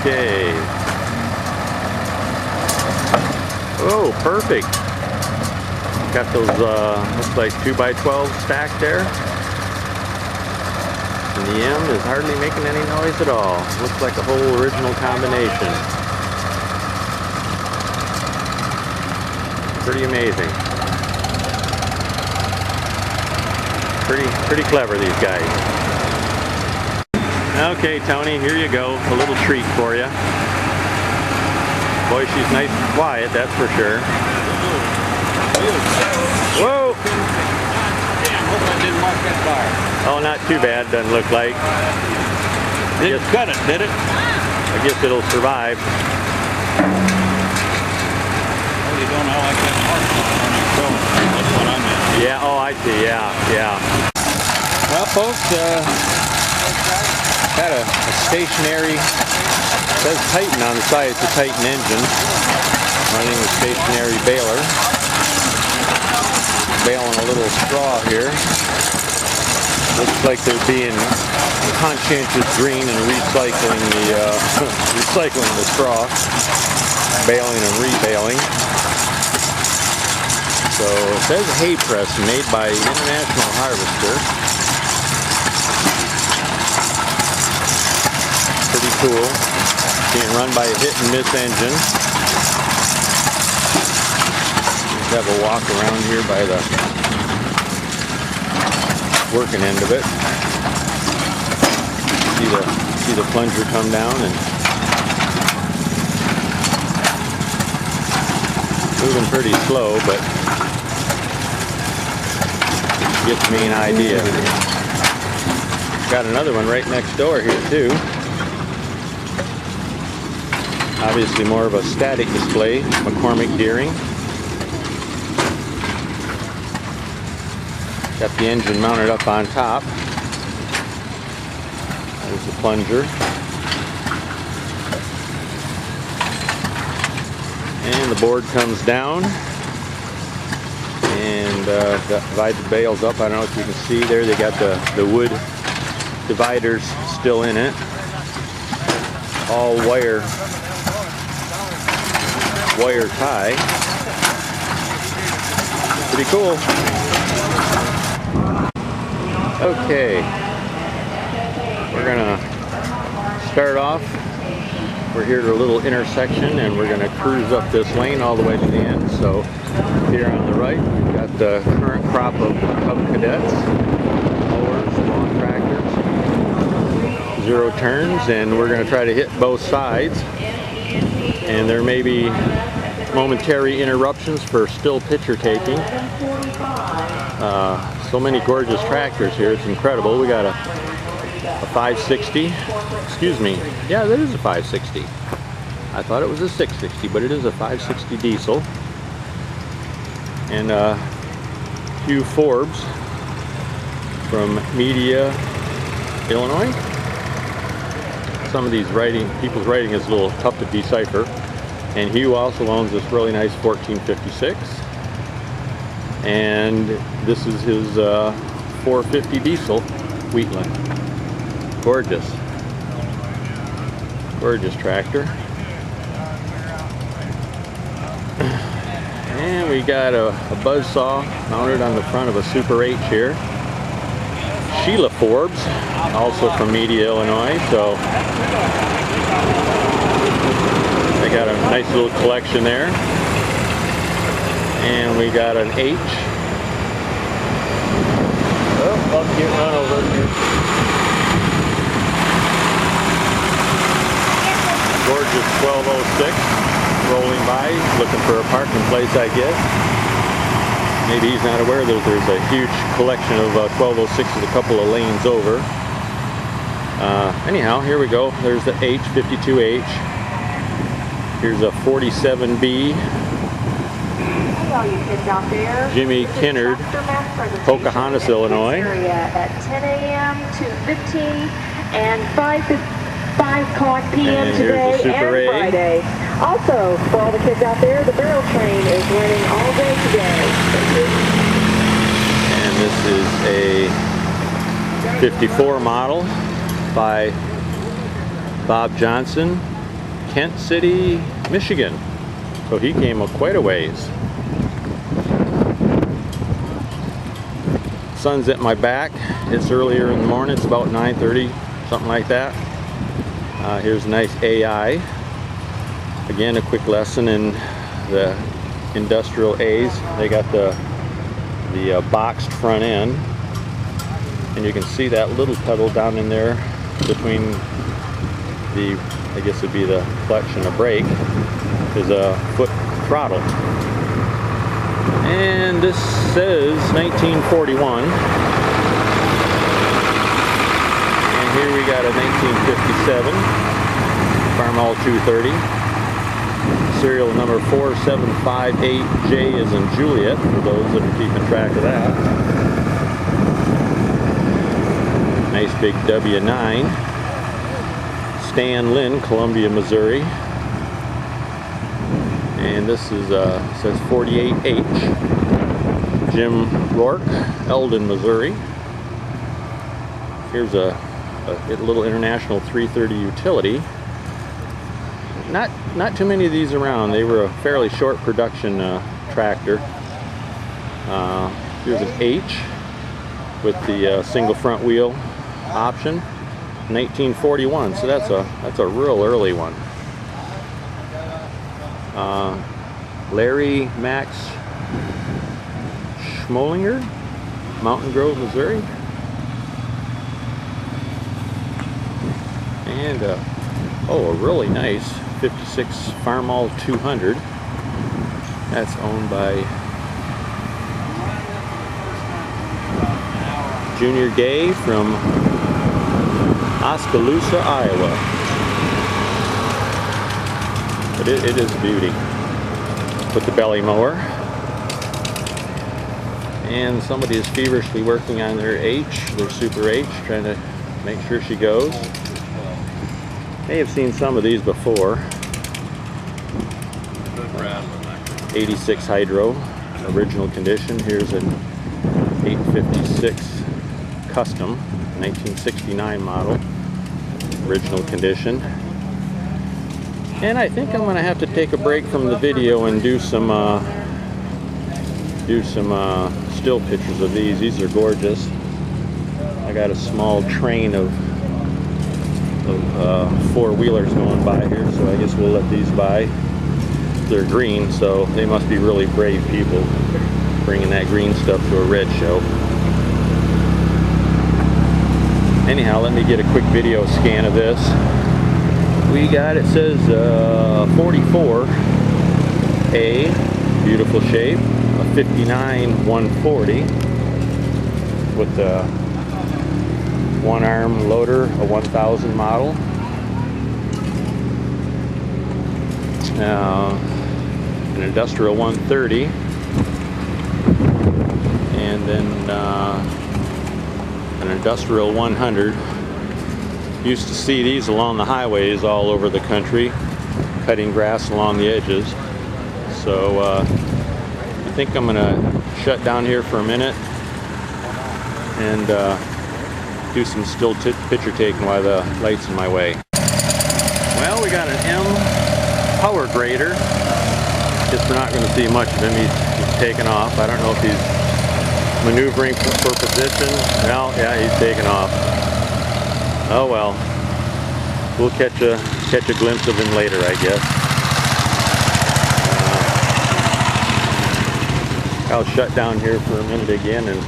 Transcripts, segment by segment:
Okay. Oh, perfect. Got those, looks like 2x12 stacked there. And the M is hardly making any noise at all. Looks like a whole original combination. Pretty amazing. Pretty clever, these guys. Okay, Tony, here you go. A little treat for you. Boy, she's nice and quiet, that's for sure. Whoa! Hope I didn't mark that fire. Oh, not too bad, doesn't look like. Didn't cut it, did it? I guess it'll survive. Oh, you don't know like that mark on your phone. That's what I meant. Yeah, oh, I see, yeah. Well, folks, Got a stationary, it says Titan on the side, it's a Titan engine. Running a stationary baler. Baling a little straw here. Looks like they're being conscientious green and recycling the straw. Baling and rebaling. So it says hay press made by International Harvester. Pretty cool. Being run by a hit and miss engine. Have a walk around here by the working end of it. See the plunger come down and moving pretty slow, but gives me an idea. Got another one right next door here too. Obviously more of a static display, McCormick Deering. Got the engine mounted up on top. There's the plunger. And the board comes down and divides the bales up. I don't know if you can see there, they got the wood dividers still in it. All wire tie. Pretty cool. Okay, we're gonna start off. We're here at a little intersection and we're gonna cruise up this lane all the way to the end. So here on the right, we've got the current crop of Cub Cadets, mowers, lawn tractors, zero turns, and we're gonna try to hit both sides. And there may be momentary interruptions for still picture taking. So many gorgeous tractors here, it's incredible. We got a 560, excuse me, yeah, that is a 560. I thought it was a 660, but it is a 560 diesel. And a few Forbes from Media, Illinois. Some of these people's writing is a little tough to decipher. And Hugh also owns this really nice 1456. And this is his 450 diesel Wheatland. Gorgeous. Gorgeous tractor. And we got a buzzsaw mounted on the front of a Super H here. Sheila Forbes, also from Media, Illinois. So they got a nice little collection there. And we got an H. Oh, I'll get run over here. Gorgeous 1206 rolling by, looking for a parking place, I guess. Maybe he's not aware that there's a huge collection of 1206s a couple of lanes over. Anyhow, here we go. There's the H52H. Here's a 47B. Jimmy Kinnard, Pocahontas, Illinois. At 10 a.m. to 15 and 5 o'clock p.m. today and Friday. Also, for all the kids out there, the barrel train is running all day today. And this is a 54 model by Bob Johnson, Kent City, Michigan. So he came quite a ways. Sun's at my back. It's earlier in the morning. It's about 9:30, something like that. Here's a nice AI. Again, a quick lesson in the industrial A's. They got the boxed front end, and you can see that little pedal down in there between the, I guess it'd be the clutch and the brake, is a foot throttle. And this says 1941. And here we got a 1957 Farmall 230. Serial number 4758J is in Juliet, for those that are keeping track of that. Nice big W9. Stan Lynn, Columbia, Missouri. And this is says 48H. Jim Rourke, Eldon, Missouri. Here's a little International 330 utility. Not too many of these around. They were a fairly short production tractor. Here's an H with the single front wheel option. 1941, so that's a real early one. Larry Max Schmolinger, Mountain Grove, Missouri. And oh, a really nice 56 Farmall 200. That's owned by Junior Gay from Oskaloosa, Iowa. But it is a beauty. With the belly mower. And somebody is feverishly working on their H, their Super H, trying to make sure she goes. May have seen some of these before. 86 Hydro, original condition. Here's an 856 Custom, 1969 model, original condition. And I think I'm going to have to take a break from the video and do some still pictures of these. These are gorgeous. I got a small train of four-wheelers going by here, so I guess we'll let these by. They're green, so they must be really brave people bringing that green stuff to a red show. Anyhow, let me get a quick video scan of this. We got, it says 44A, beautiful shape, a 59 140 with the one arm loader, a 1000 model. An industrial 130, and then an industrial 100. Used to see these along the highways all over the country, cutting grass along the edges. So I think I'm gonna shut down here for a minute and do some still picture taking while the light's in my way. Well, we got an M power grader. Guess we're not going to see much of him. He's taken off. I don't know if he's maneuvering for position. Well, yeah, he's taken off. Oh well. We'll catch a glimpse of him later, I guess. I'll shut down here for a minute again, and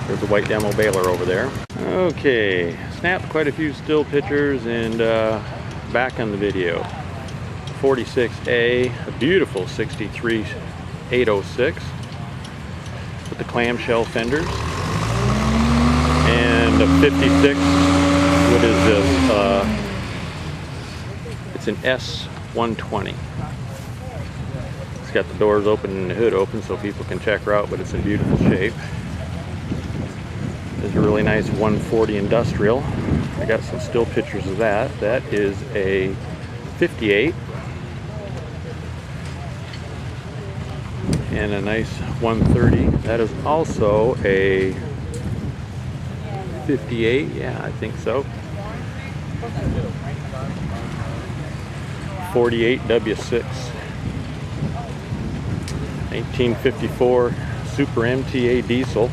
there's a white demo baler over there. Okay, snapped quite a few still pictures, and back on the video. 46A, a beautiful 63 806 with the clamshell fenders, and a 56. What is this? It's an S120. It's got the doors open and the hood open so people can check her out, but it's in beautiful shape. There's a really nice 140 industrial. I got some still pictures of that. That is a 58. And a nice 130. That is also a 58. Yeah, I think so. 48W6. 1954 Super MTA diesel.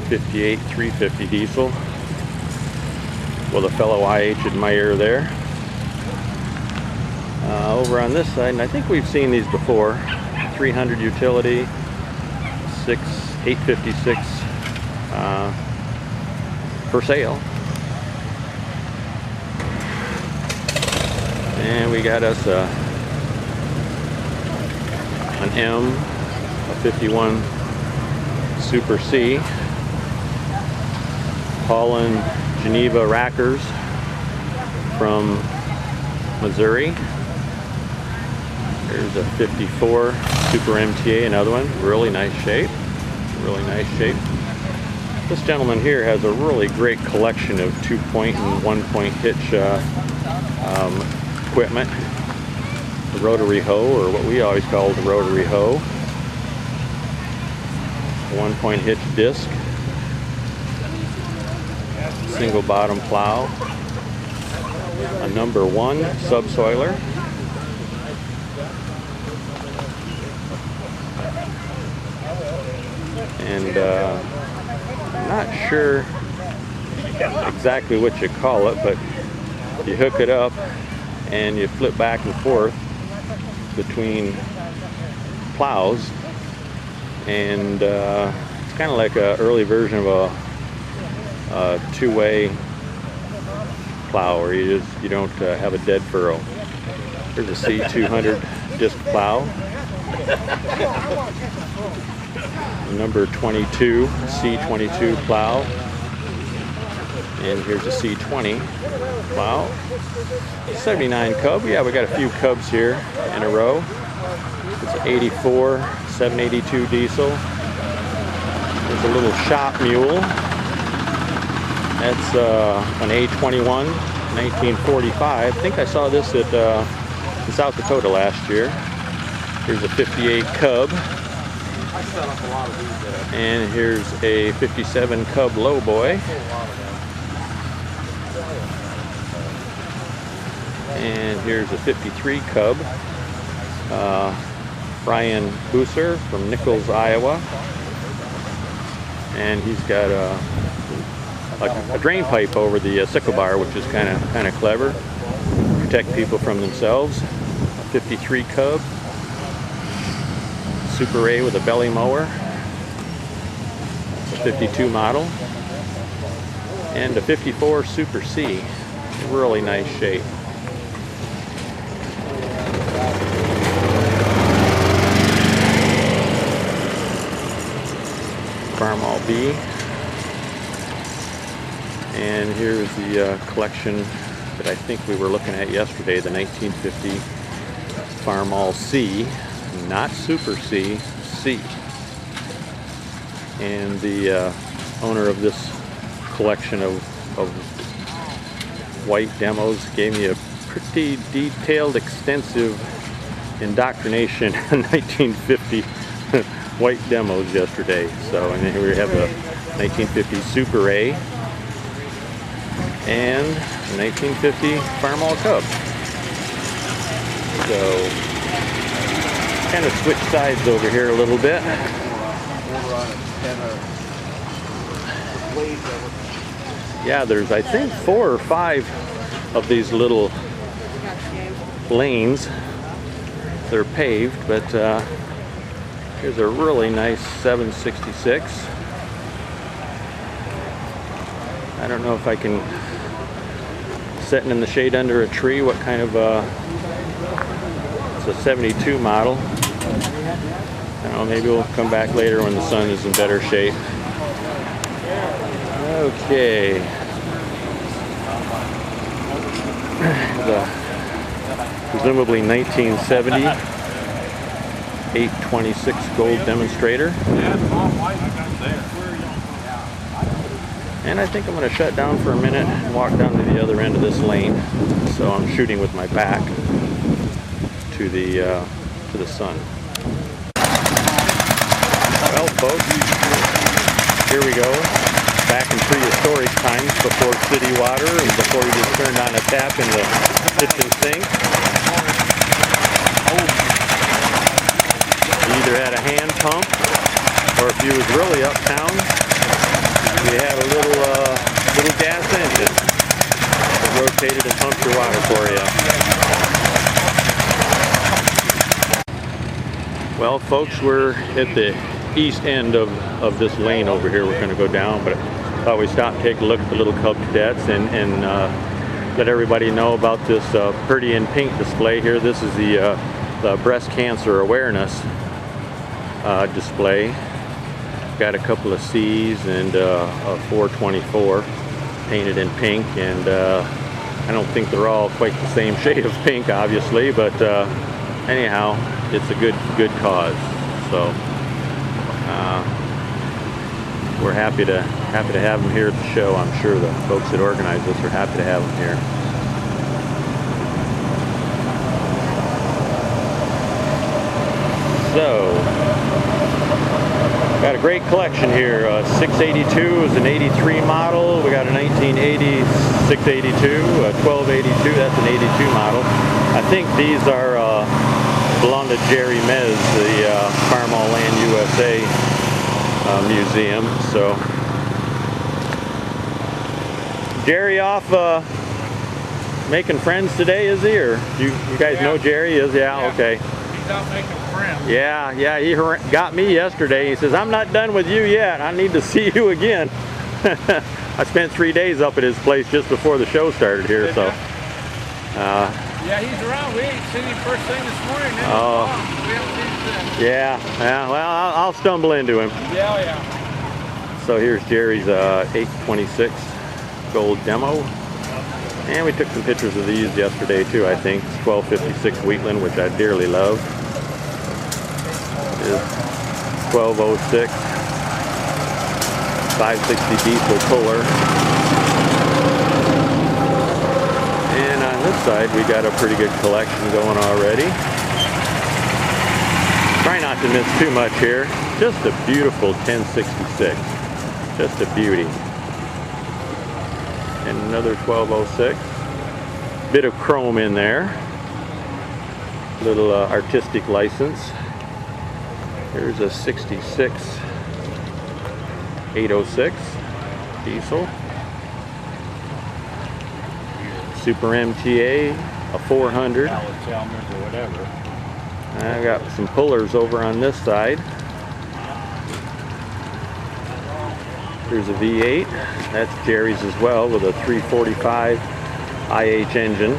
58 350 diesel. With a fellow IH admirer there. Over on this side, and I think we've seen these before. 300 utility, 856 for sale. And we got us an M, a 51 Super C, Holland Geneva Rackers from Missouri. There's a 54 Super MTA, another one, really nice shape, really nice shape. This gentleman here has a really great collection of 2-point and 1-point hitch equipment. The rotary hoe, or what we always call the rotary hoe. 1-point hitch disc. Single bottom plow. A number 1 subsoiler. And I'm not sure exactly what you call it, but you hook it up and you flip back and forth between plows, and it's kind of like an early version of a two-way plow, where you don't have a dead furrow. Here's a C200 disc plow, number 22 C22 plow, and here's a C20 plow. 79 cub. Yeah, we got a few cubs here in a row. It's an 84 782 diesel. There's a little shop mule. That's an A21 1945. I think I saw this at in South Dakota last year. Here's a 58 cub. And here's a 57 cub lowboy. And here's a 53 cub, Brian Booser from Nichols, Iowa. And he's got a drain pipe over the sickle bar, which is kind of clever. Protect people from themselves. A 53 cub, Super A with a belly mower. A 52 model. And a 54 Super C. Really nice shape. Farmall B. And here's the collection that I think we were looking at yesterday, the 1950 Farmall C, not Super C, C. And the owner of this collection of white demos gave me a pretty detailed, extensive indoctrination in 1950 white demos yesterday. So, and here we have the 1950 Super A and the 1950 Farmall Cub. So, kind of switch sides over here a little bit. Yeah, there's I think 4 or 5 of these little lanes. They're paved, but here's a really nice 766. I don't know if I can, sitting in the shade under a tree, what kind of it's a 72 model. I don't know, maybe we'll come back later when the sun is in better shape. Okay. The presumably 1970 826 gold demonstrator. And I think I'm going to shut down for a minute and walk down to the other end of this lane. So I'm shooting with my back to the sun. Well, folks, here we go. back in prehistoric times before city water and before you just turned on a tap in the kitchen sink. You either had a hand pump, or if you was really uptown, you had a little gas engine that rotated and pumped your water for you. Well, folks, we're at the east end of this lane over here. We're going to go down, but I thought we'd stop and take a look at the little Cub Cadets and let everybody know about this Pretty in Pink display here. This is the breast cancer awareness display. Got a couple of C's and a 424 painted in pink, and I don't think they're all quite the same shade of pink, obviously, but anyhow, it's a good cause. So we're happy to have them here at the show. I'm sure the folks that organize this are happy to have them here. So, got a great collection here. 682 is an 83 model. We got a 1980 682, a 1282, that's an 82 model. I think these are belong to Jerry Mez, the Farmall Land USA museum. So, Jerry off making friends today, is he? Or you guys know Jerry? Is yeah, okay. He's out making friends. Yeah, he got me yesterday. He says, I'm not done with you yet. I need to see you again. I spent 3 days up at his place just before the show started here, so. Yeah, he's around. We ain't seen him first thing this morning. Oh. We haven't seen him since. Yeah, well, I'll stumble into him. Yeah. So here's Jerry's 826 gold demo. And we took some pictures of these yesterday too, I think. It's 1256 Wheatland, which I dearly love. It is 1206 560 diesel puller. And on this side, we got a pretty good collection going already. Try not to miss too much here. Just a beautiful 1066. Just a beauty. And another 1206. Bit of chrome in there. Little artistic license. Here's a 66 806 diesel. Super MTA, a 400. I got some pullers over on this side. There's a V8. That's Jerry's as well, with a 345 IH engine.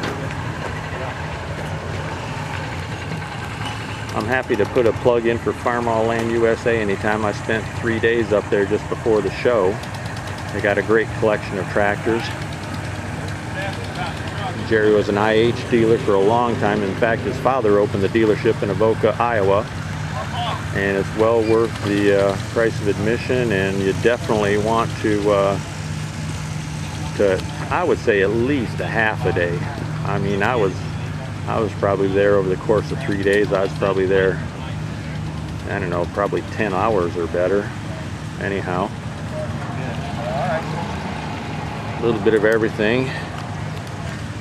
I'm happy to put a plug in for Farmall Land USA anytime. I spent 3 days up there just before the show. They got a great collection of tractors. Jerry was an IH dealer for a long time. In fact, his father opened the dealership in Avoca, Iowa. And it's well worth the price of admission, and you definitely want to I would say at least a half a day. I mean, I was probably there over the course of 3 days. I was probably there, I don't know, probably 10 hours or better. Anyhow, a little bit of everything.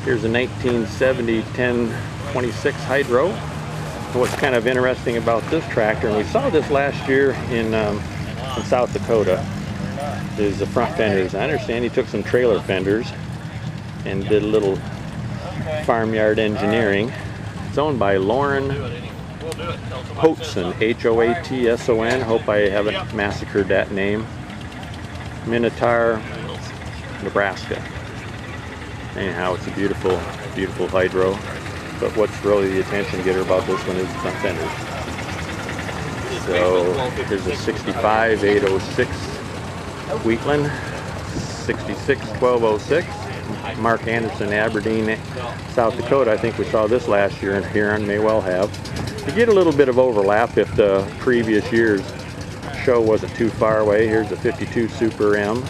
Here's a 1970 1026 Hydro. What's kind of interesting about this tractor, and we saw this last year in South Dakota, is the front fenders. I understand he took some trailer fenders and did a little farmyard engineering. It's owned by Lauren Hoatson, Hoatson. Hope I haven't massacred that name. Minotaur, Nebraska. Anyhow, it's a beautiful, beautiful Hydro. But what's really the attention getter about this one is the front fenders. So here's a 65 806 Wheatland, 66 1206. Mark Anderson, Aberdeen, South Dakota. I think we saw this last year, and Huron may well have. You get a little bit of overlap if the previous year's show wasn't too far away. Here's a 52 Super M.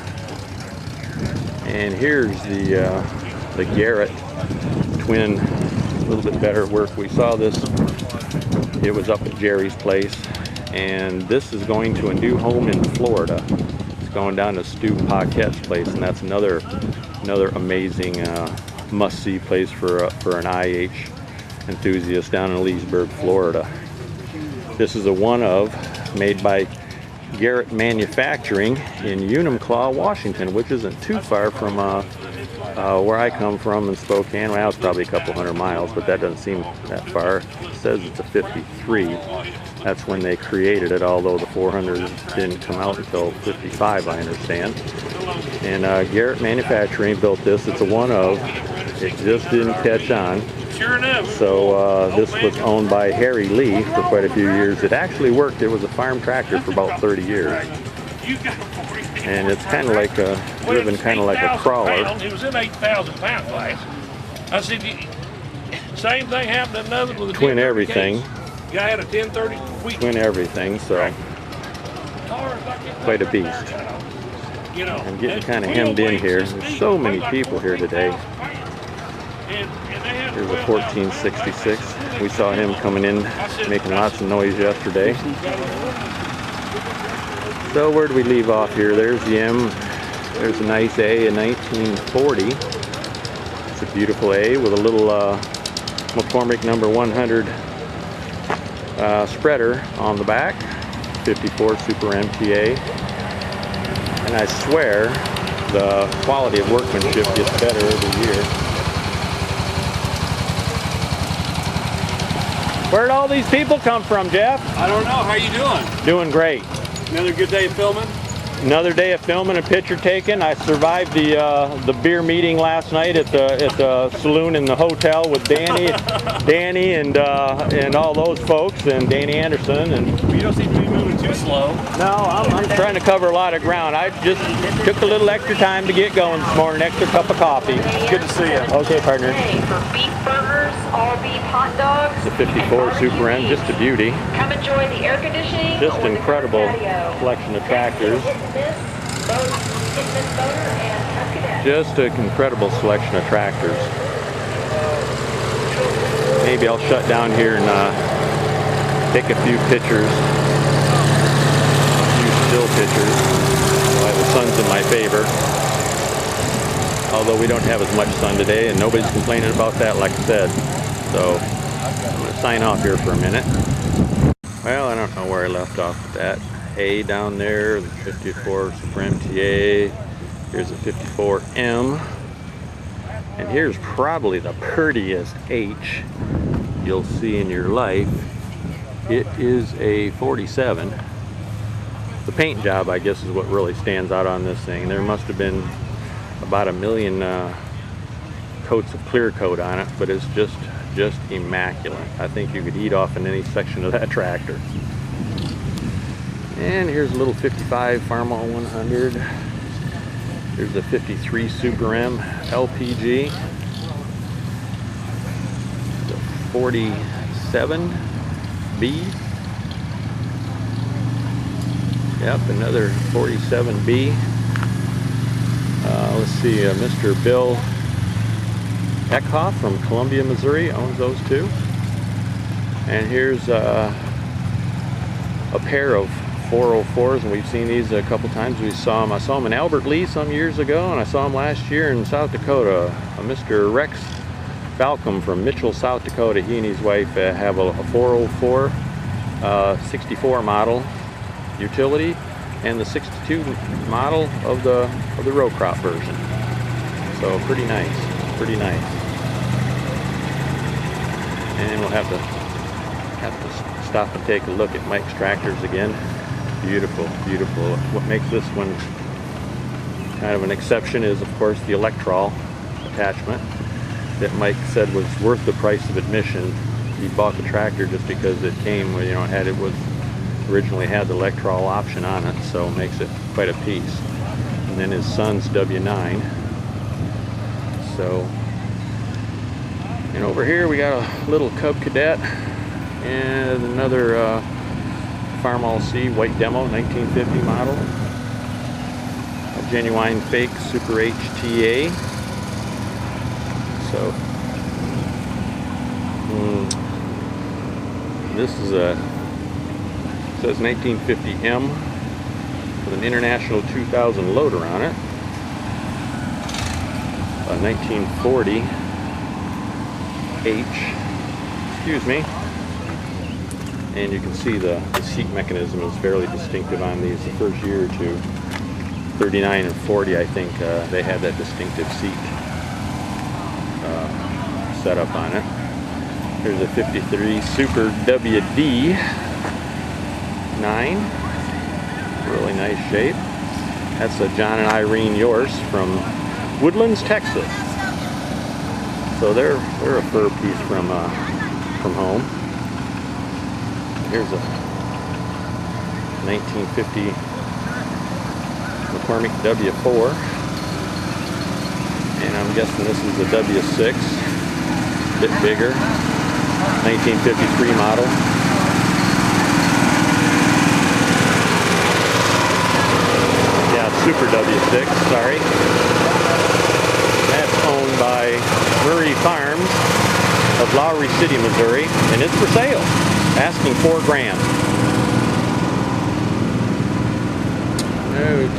And here's the Garrett twin. A little bit better work. We saw this, it was up at Jerry's place, and this is going to a new home in Florida. It's going down to Stu Paquette's place, and that's another amazing must-see place for an IH enthusiast down in Leesburg, Florida. This is a one of made by Garrett Manufacturing in Enumclaw, Washington, which isn't too far from where I come from in Spokane. Well, it's probably a couple hundred miles, but that doesn't seem that far. It says it's a 53. That's when they created it, although the 400 didn't come out until 55, I understand. And Garrett Manufacturing built this. It's a one of. It just didn't catch on. Sure enough. So this was owned by Harry Lee for quite a few years. It actually worked. It was a farm tractor for about 30 years. And it's kind of like driven kind of like a crawler. It was in 8,000 pound class. I said, same thing happened to another with a twin everything. Guy had a 1030 twin everything, so quite a beast. I'm getting kind of hemmed in here. There's so many people here today. Here's a 1466. We saw him coming in, making lots of noise yesterday. So where do we leave off here? There's the M. There's a nice A, a 1940. It's a beautiful A with a little McCormick number 100 spreader on the back. 54 Super MTA. And I swear the quality of workmanship gets better every year. Where'd all these people come from, Jeff? I don't know. How you doing? Doing great. Another good day of filming? Another day of filming and picture taking. I survived the beer meeting last night at the saloon in the hotel with Danny and all those folks, and Danny Anderson. And You don't seem to be moving too slow. no, I'm trying to cover a lot of ground. I just took a little extra time to get going this morning. Extra cup of coffee. Good to see you. Okay, partner. For beef burgers, all beef hot dogs. The 54 Super M, just a beauty. Come enjoy the air conditioning. Just or the incredible patio. collection of tractors. Just an incredible selection of tractors. Maybe I'll shut down here and take a few pictures, a few still pictures while the sun's in my favor. Although we don't have as much sun today, and nobody's complaining about that, like I said. So I'm going to sign off here for a minute. Well, I don't know where I left off with that. A down there, the 54 Super MTA. Here's a 54M. And here's probably the prettiest H you'll see in your life. It is a 47. The paint job, I guess, is what really stands out on this thing. There must have been about 1 million coats of clear coat on it, but it's just immaculate. I think you could eat off in any section of that tractor. And here's a little 55 Farmall 100. Here's a 53 Super M LPG. The 47B. Yep, another 47B. Let's see, Mr. Bill Eckhoff from Columbia, Missouri owns those two. And here's a pair of 404s, and we've seen these a couple times. I saw them in Albert Lee some years ago, and I saw them last year in South Dakota. Mr. Rex Falcom from Mitchell, South Dakota. He and his wife have a 404 64 model utility and the 62 model of the row crop version. So pretty nice, pretty nice. And we'll have to stop and take a look at Mike's tractors again. Beautiful, beautiful. What makes this one kind of an exception is, of course, the Electrol attachment that Mike said was worth the price of admission. He bought the tractor just because it came with, originally had the Electrol option on it, so it makes it quite a piece. And then his son's W9. So, and over here we got a little Cub Cadet and another Farmall C white demo 1950 model, a genuine fake Super HTA. So this is a, it says 1950M. with an International 2000 loader on it. A 1940 H, excuse me. And you can see the seat mechanism is fairly distinctive on these. The first year or two, 39 and 40, I think they had that distinctive seat setup on it. Here's a 53 Super WD 9, really nice shape. That's a John and Irene Yorse from Woodlands, Texas. So they're a fur piece from home. Here's a 1950 McCormick W4, and I'm guessing this is a W6, a bit bigger, 1953 model. Yeah, Super W6, sorry. That's owned by Murray Farms of Lowry City, Missouri, and it's for sale, asking $4 grand.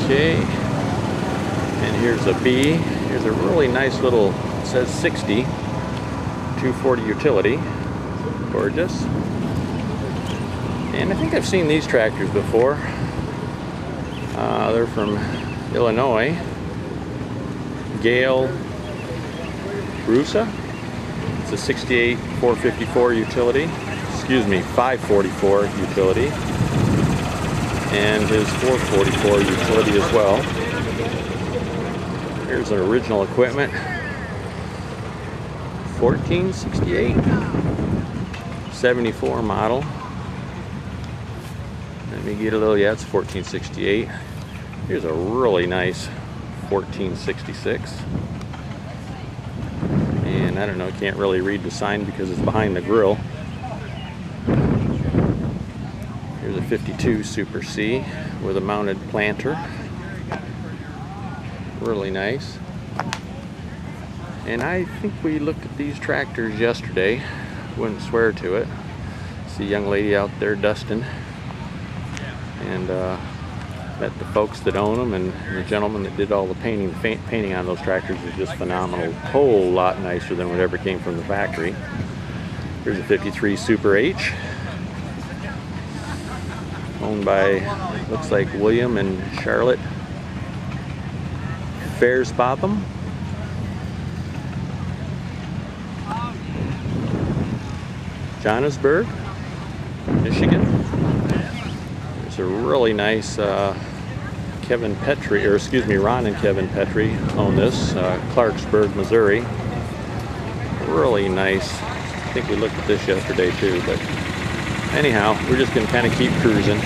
Okay, and here's a B. Here's a really nice little, it says 60, 240 utility. Gorgeous. And I think I've seen these tractors before. They're from Illinois. Gale Rusa. It's a 68 454 utility. Excuse me, 544 utility. And his 444 utility as well. Here's an original equipment. 1468. 74 model. Let me get a little, yeah, it's 1468. Here's a really nice 1466. And I don't know, can't really read the sign because it's behind the grill. Here's a 52 Super C with a mounted planter. Really nice. And I think we looked at these tractors yesterday. Wouldn't swear to it. See a young lady out there dusting. And met the folks that own them, and the gentleman that did all the painting on those tractors is just phenomenal. Whole lot nicer than whatever came from the factory. Here's a 53 Super H. Owned by, looks like William and Charlotte Fairspotham. Johannesburg, Michigan. There's a really nice Kevin Petrie, or excuse me, Ron and Kevin Petrie own this, Clarksburg, Missouri. Really nice. I think we looked at this yesterday too, but anyhow, we're just going to kind of keep cruising.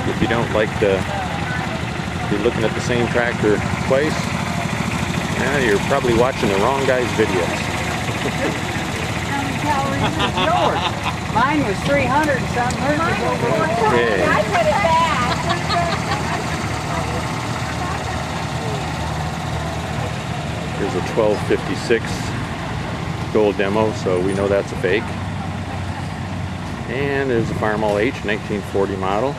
If you don't like to be looking at the same tractor twice, yeah, you're probably watching the wrong guy's videos. How many calories is yours? Mine was 300 and something. Hers was over 100. Okay. I put it back. Here's a 1256 gold demo, so we know that's a fake. And there's a Farmall H 1940 model.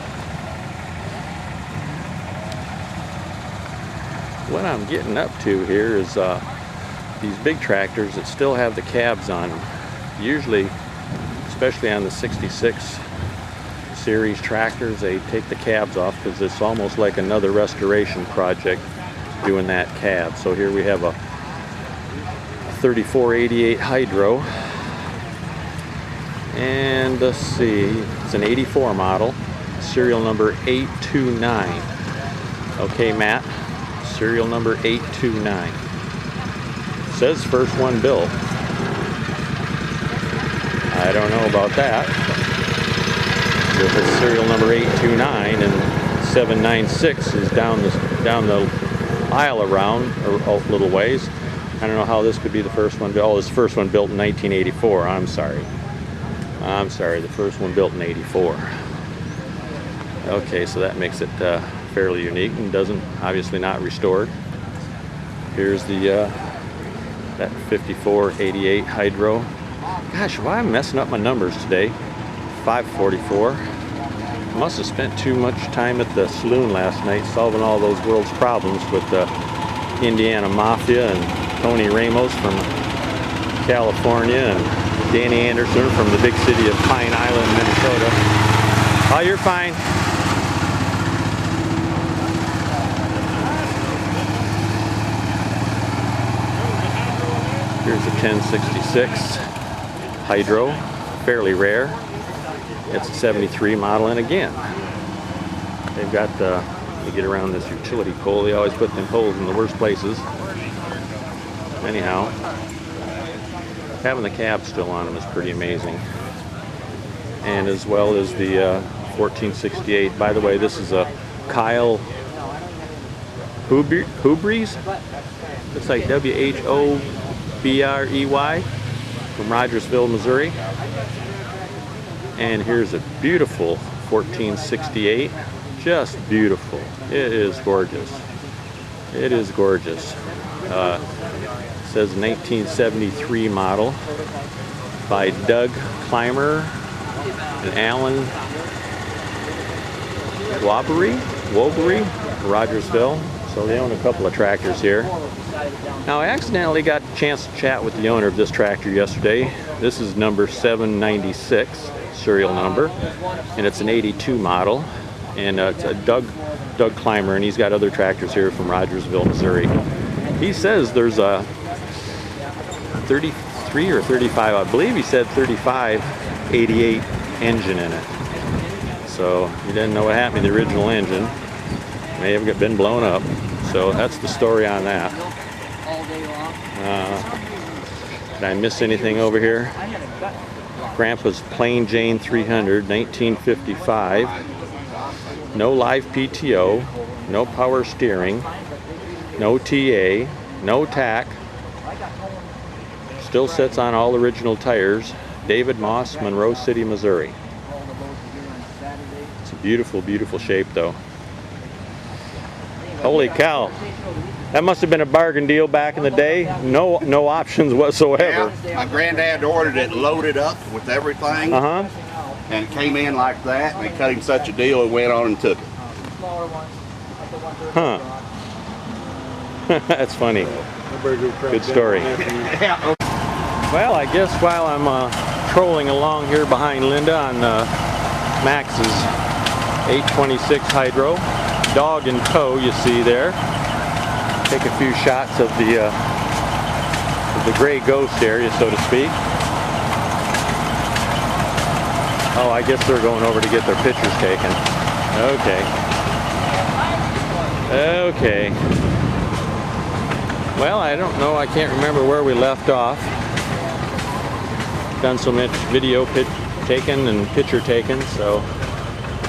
What I'm getting up to here is these big tractors that still have the cabs on them. Usually, especially on the 66 series tractors, they take the cabs off because it's almost like another restoration project doing that cab. So here we have a 3488 Hydro, and let's see, it's an 84 model, serial number 829. Okay, Matt, serial number 829. Says first one built. I don't know about that. If it's serial number 829 and 796 is down the aisle around a little ways, I don't know how this could be the first one built. Oh, this first one built in 1984. I'm sorry, the first one built in 84. Okay, so that makes it fairly unique and doesn't, obviously not restored. Here's the that 5488 Hydro. Gosh, why am I messing up my numbers today? 544. Must have spent too much time at the saloon last night solving all those world's problems with the Indiana Mafia and Tony Ramos from California and Danny Anderson from the big city of Pine Island, Minnesota. Oh, you're fine. Here's a 1066 Hydro, fairly rare. It's a 73 model, and again, they've got the, to get around this utility pole, they always put them poles in the worst places. Anyhow, having the cab still on them is pretty amazing. And as well as the 1468. By the way, this is a Kyle Hubrey. Looks like W-H-O-B-R-E-Y from Rogersville, Missouri. And here's a beautiful 1468. Just beautiful. It is gorgeous. It is gorgeous. It says 1973 model by Doug Clymer and Alan Wobery, Rogersville. So they own a couple of tractors here. Now I accidentally got a chance to chat with the owner of this tractor yesterday. This is number 796 serial number, and it's an 82 model, and it's a Doug Clymer, and he's got other tractors here from Rogersville, Missouri. He says there's a 33 or 35, I believe he said 35 88 engine in it. So he didn't know what happened to the original engine. May have been blown up. So that's the story on that. Did I miss anything over here? Grandpa's Plain Jane 300, 1955. No live PTO, no power steering, no TA, no tack. Still sits on all original tires. David Moss, Monroe City, Missouri. It's a beautiful, beautiful shape though. Holy cow. That must have been a bargain deal back in the day. No options whatsoever. Yeah, my granddad ordered it loaded up with everything. And it came in like that, and they cut him such a deal, he went on and took it. Huh. That's funny. Good story. Well, I guess while I'm trolling along here behind Linda on Max's 826 Hydro, dog in tow you see there. Take a few shots of the gray ghost area, so to speak. Oh, I guess they're going over to get their pictures taken. Okay. Okay. Well, I don't know. I can't remember where we left off. Done so much video taken and picture taken, so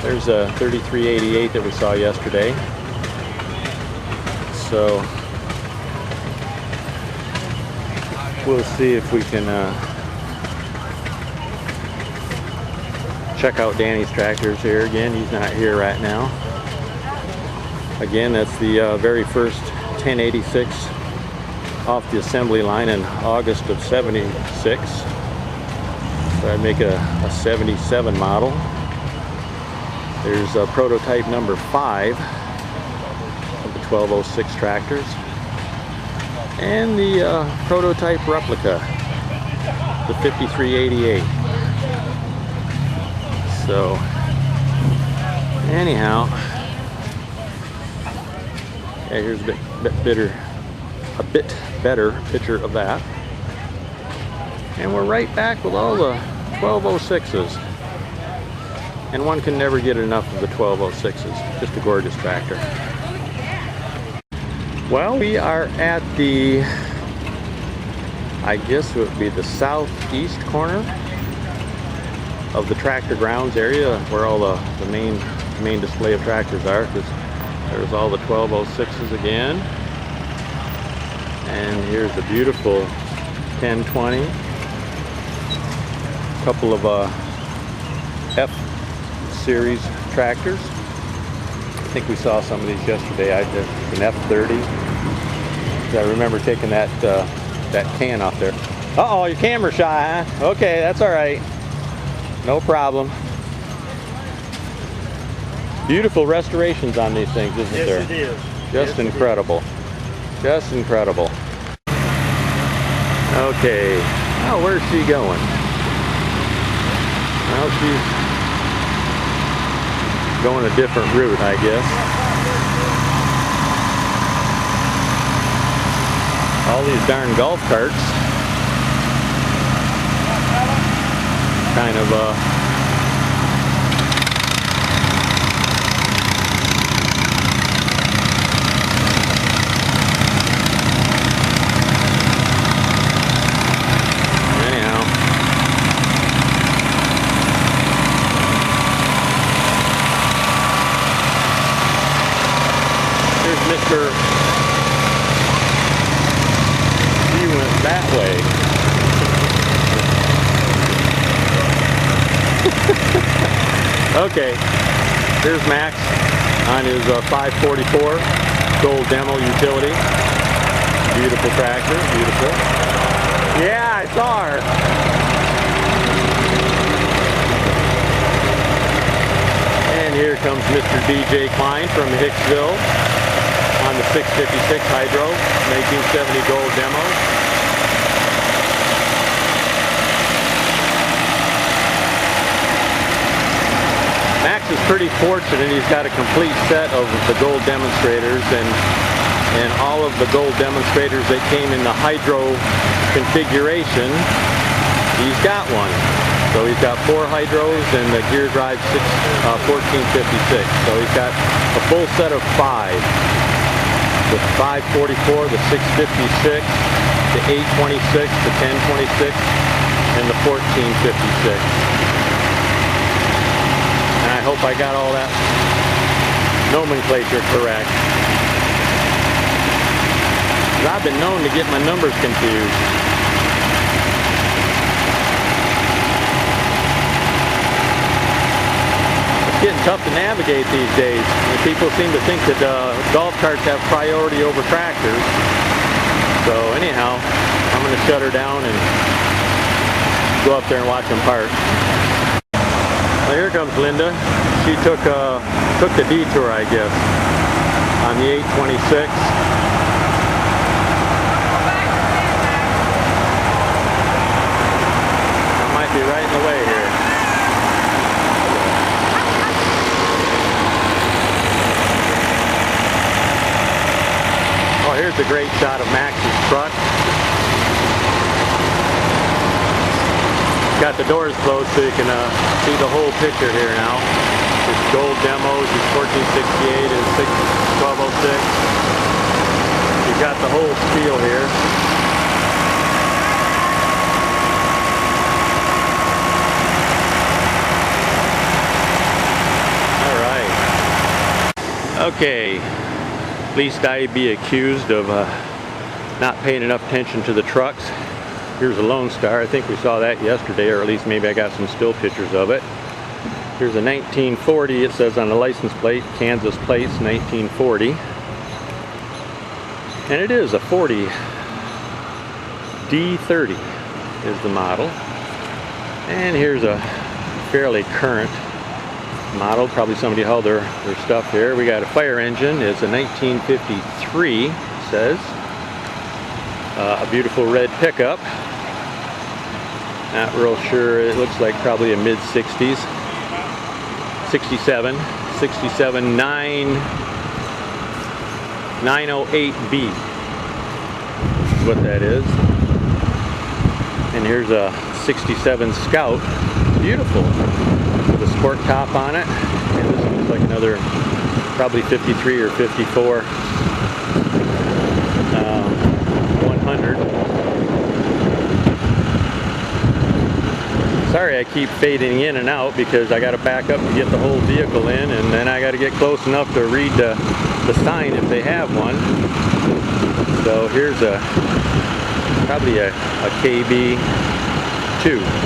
there's a 3388 that we saw yesterday. So we'll see if we can check out Danny's tractors here again. He's not here right now. Again, that's the very first 1086 off the assembly line in August of '76. So I'd make a 77 model. There's prototype number 5 of the 1206 tractors, and the prototype replica, the 5388. So anyhow, yeah, here's a bit better picture of that, and we're right back with all the 1206s. And one can never get enough of the 1206s. Just a gorgeous tractor. Well, we are at the, I guess it would be the southeast corner of the tractor grounds area, where all the main display of tractors are. There's all the 1206s again. And here's a beautiful 1020. A couple of F series tractors. I think we saw some of these yesterday. I did an F30. I remember taking that can off there. Uh-oh, your camera shy, huh? Okay, that's all right. No problem. Beautiful restorations on these things, isn't there? Yes, it is. Just incredible. Just incredible. Okay. Now, where's she going? Well, she's going a different route, I guess. All these darn golf carts. Kind of anyhow. Here's Mr. He went that way. Okay, here's Max on his 544 Gold Demo utility. Beautiful tractor, beautiful. Yeah, I saw her. And here comes Mr. DJ Klein from Hicksville on the 656 Hydro, 1970 Gold Demo. Max is pretty fortunate. He's got a complete set of the gold demonstrators, and all of the gold demonstrators that came in the hydro configuration, he's got one. So he's got 4 hydros and the gear drive 1456. So he's got a full set of 5. The 544, the 656, the 826, the 1026, and the 1456. I hope I got all that nomenclature correct. I've been known to get my numbers confused. It's getting tough to navigate these days. And people seem to think that golf carts have priority over tractors. So anyhow, I'm going to shut her down and go up there and watch them park. Well, here comes Linda. She took the detour, I guess, on the 826. I might be right in the way here. Oh, here's a great shot of Max's truck. Got the doors closed so you can see the whole picture here now. His gold demos, his 1468 and 1206. You've got the whole spiel here. All right. Okay. At least I'd be accused of not paying enough attention to the trucks. Here's a Lone Star. I think we saw that yesterday, or at least maybe I got some still pictures of it. Here's a 1940. It says on the license plate, Kansas plates, 1940. And it is a 40 D30 is the model. And here's a fairly current model. Probably somebody hauled their stuff here. We got a fire engine. It's a 1953, it says. A beautiful red pickup. Not real sure. It looks like probably a mid-60s. 67 908B is what that is. And here's a 67 Scout. Beautiful. With a sport top on it. And this looks like another probably 53 or 54 100. Sorry I keep fading in and out because I got to back up to get the whole vehicle in, and then I got to get close enough to read the sign if they have one. So here's probably a KB2.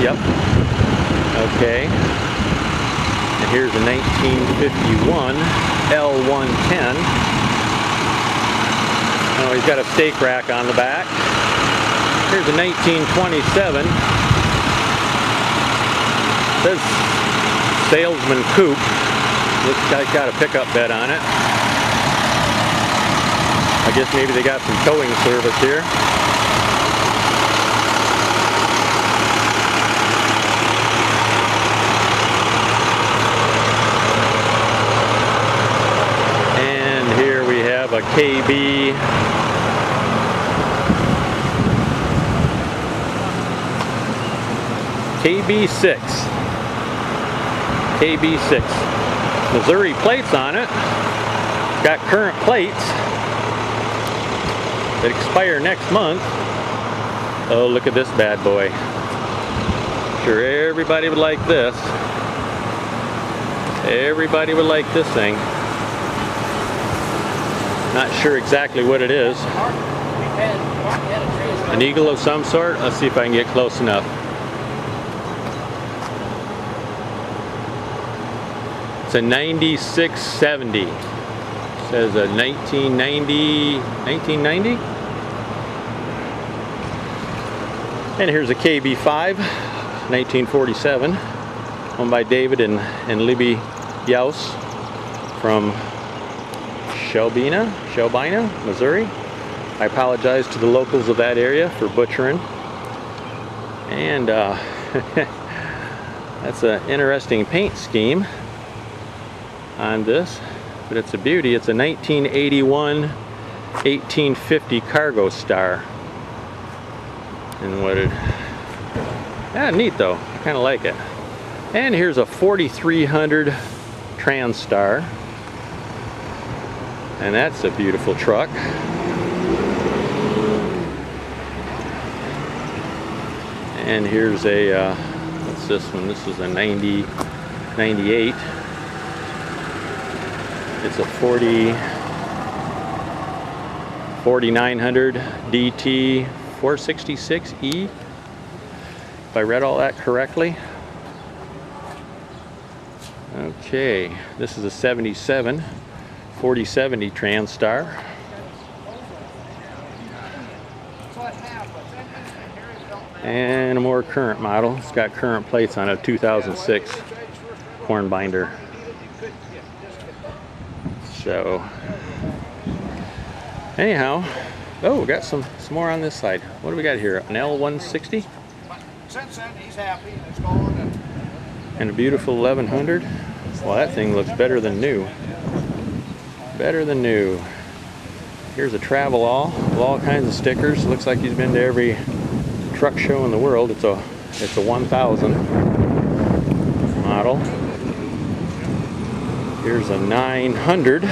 Yep. Okay. And here's a 1951 L110. Oh, he's got a stake rack on the back. Here's a 1927. It says Salesman Coupe. Looks like it's got a pickup bed on it. I guess maybe they got some towing service here. And here we have a KB KB6. KB6. Missouri plates on it. Got current plates that expire next month. Oh, look at this bad boy. Sure, everybody would like this. Everybody would like this thing. Not sure exactly what it is. An eagle of some sort? Let's see if I can get close enough. It's a 9670. Says a 1990. And here's a KB5, 1947, owned by David and Libby Yaus from Shelbina, Missouri. I apologize to the locals of that area for butchering. And that's an interesting paint scheme on this, but it's a beauty. It's a 1981 1850 Cargo Star. And what it, yeah, neat though. I kind of like it. And here's a 4300 Transstar, and that's a beautiful truck. And here's a what's this one? This is a 98. It's a 4900 DT 466E, if I read all that correctly. Okay, this is a 77 4070 Transstar. And a more current model. It's got current plates on a 2006 corn binder. So, anyhow, oh, we got some more on this side. What do we got here? An L160? Since then, he's happy. It's going. And a beautiful 1100. Well, that thing looks better than new. Better than new. Here's a travel with all kinds of stickers. Looks like he's been to every truck show in the world. It's a 1000 model. Here's a 900.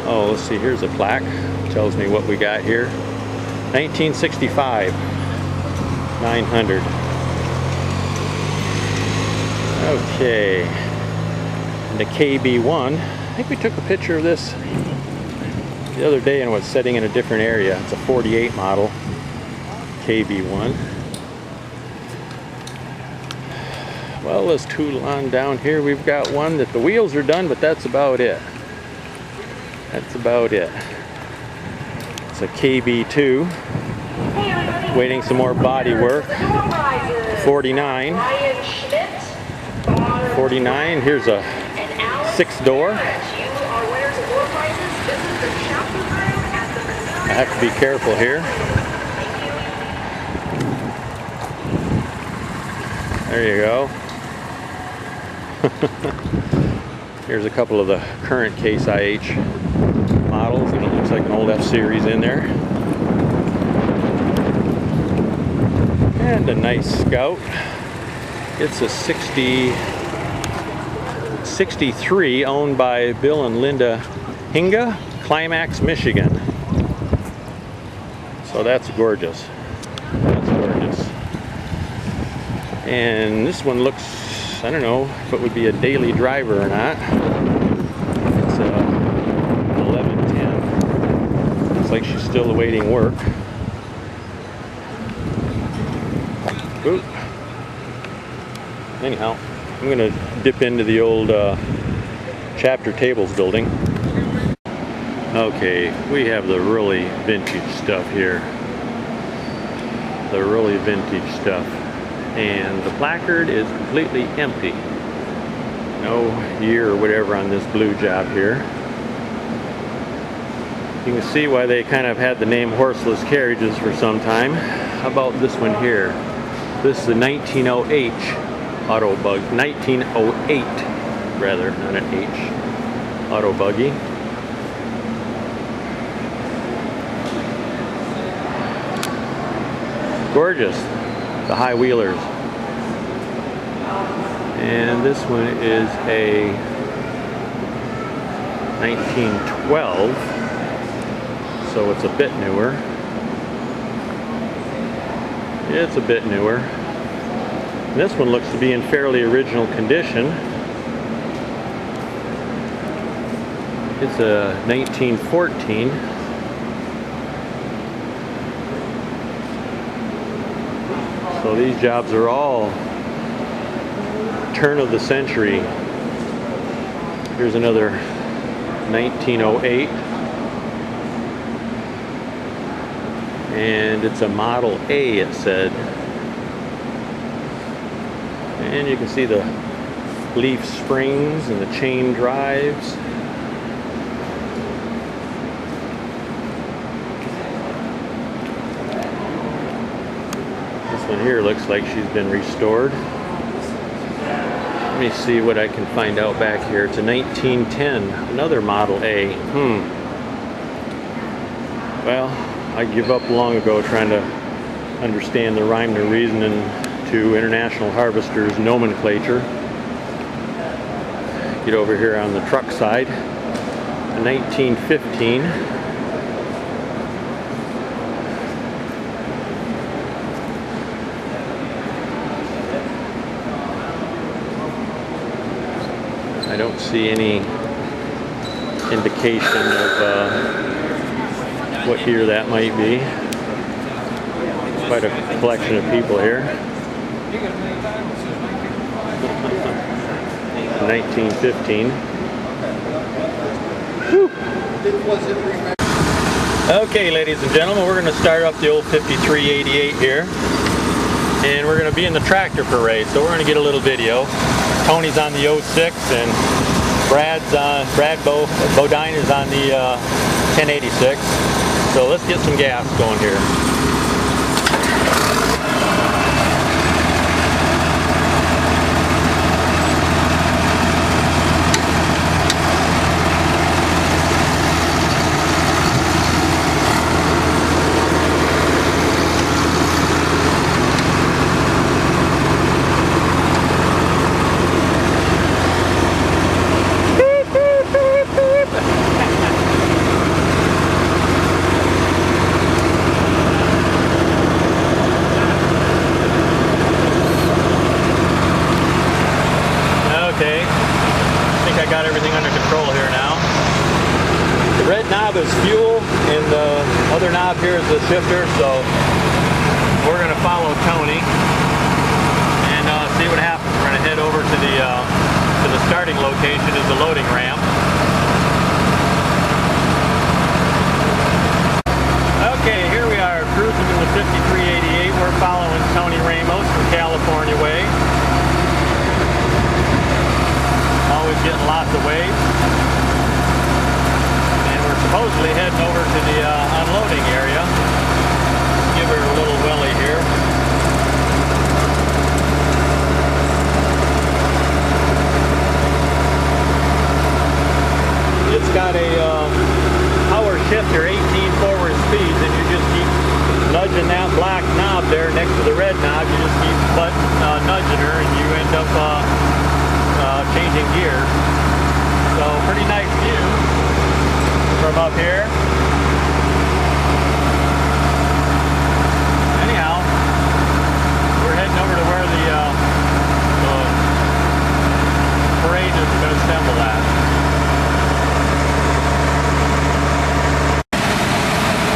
Oh, let's see, here's a plaque. Tells me what we got here. 1965 900. Okay. And the KB1. I think we took a picture of this the other day and was setting in a different area. It's a 48 model KB1. Well, let's tool on down here. We've got one that the wheels are done, but that's about it. That's about it. It's a KB2. Waiting some more body work. 49. 49. Here's a 6-door. I have to be careful here. There you go. Here's a couple of the current Case IH models, and it looks like an old F-Series in there. And a nice Scout. It's a 63 owned by Bill and Linda Hinga, Climax, Michigan. So that's gorgeous. That's gorgeous. And this one looks, I don't know if it would be a daily driver or not. It's a 1110. Looks like she's still awaiting work. Oop. Anyhow, I'm going to dip into the old Chapter Tables building. Okay, we have the really vintage stuff here. The really vintage stuff. And the placard is completely empty. No year or whatever on this blue job here. You can see why they kind of had the name horseless carriages for some time. How about this one here? This is a 1908 auto bug. 1908 rather, not an H. Auto buggy. Gorgeous. The high wheelers. And this one is a 1912, so it's a bit newer. It's a bit newer. And this one looks to be in fairly original condition. It's a 1914. So these jobs are all turn of the century. Here's another 1908. And it's a Model A, it said. And you can see the leaf springs and the chain drives. This one here looks like she's been restored. Let me see what I can find out back here. It's a 1910, another Model A. Well, I gave up long ago trying to understand the rhyme and reason to International Harvester's nomenclature. Get over here on the truck side. A 1915. I don't see any indication of what year that might be. Quite a collection of people here. 1915. Whew. Okay, ladies and gentlemen, we're going to start up the old 5388 here. And we're going to be in the tractor parade, so we're going to get a little video. Tony's on the 06 and Brad Bodine is on the 1086. So let's get some gas going here. Is fuel, and the other knob here is the shifter, so we're going to follow Tony and see what happens. We're going to head over to the starting location is the loading ramp. Okay, here we are cruising in the 5388. We're following Tony Ramos from California way. Always getting lots of waves. Supposedly heading over to the unloading area. Give her a little welly here. It's got a power shifter, 18 forward speeds, and you just keep nudging that black knob there next to the red knob. You just keep nudging her, and you end up changing gears. So pretty nice view from up here. Anyhow, we're heading over to where the parade is going to assemble at.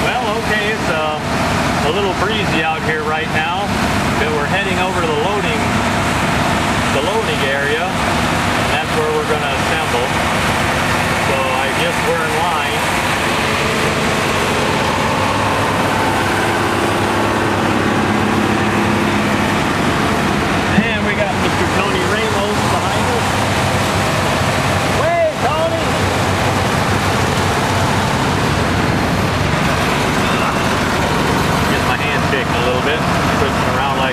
Well, okay, it's a little breezy out here right now, but we're heading over to the loading area, and that's where we're going to assemble. So I guess we're in line.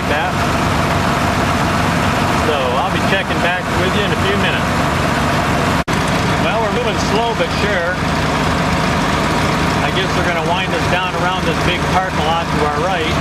that. So I'll be checking back with you in a few minutes. Well, we're moving slow but sure. I guess they're going to wind us down around this big parking lot to our right.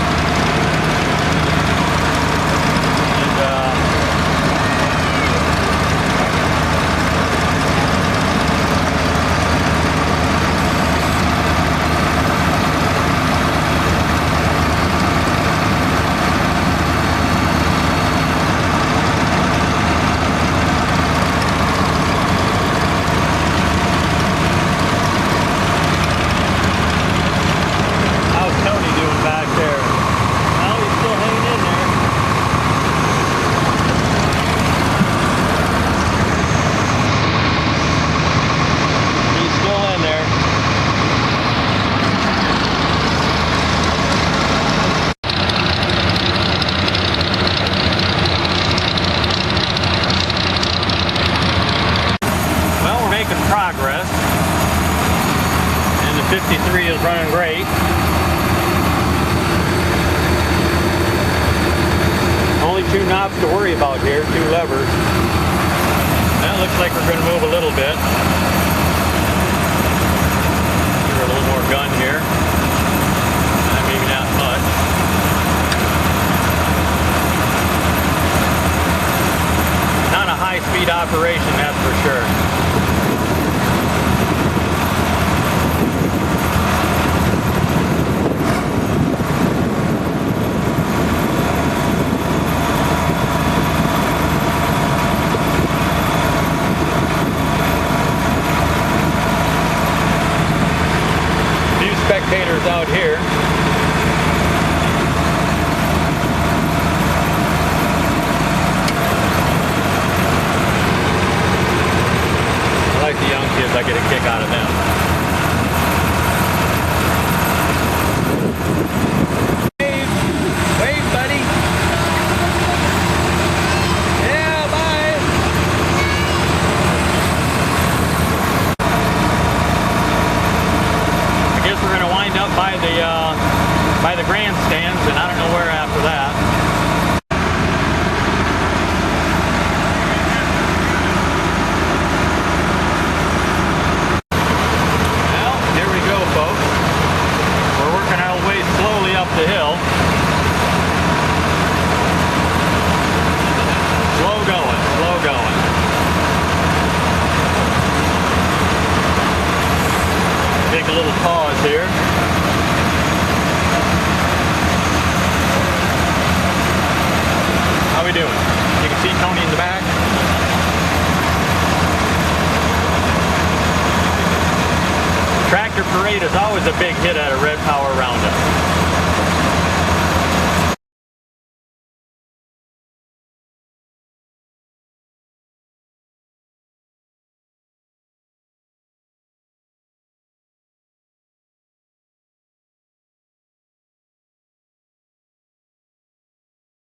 And progress, and the 53 is running great. Only 2 knobs to worry about here, 2 levers. That looks like we're going to move a little bit. Give her a little more gun here. Maybe not much. Not a high-speed operation, that's for sure. Spectators out here. I like the young kids, I get a kick out of them. Wave, wave buddy. Yeah, bye. I guess we're going to wind up by the grandstands, and I don't know where after that. Well, here we go, folks. We're working our way slowly up the hill. Slow going, slow going. Take a little pause here. How we doing? You can see Tony in the back. Tractor parade is always a big hit at a Red Power roundup.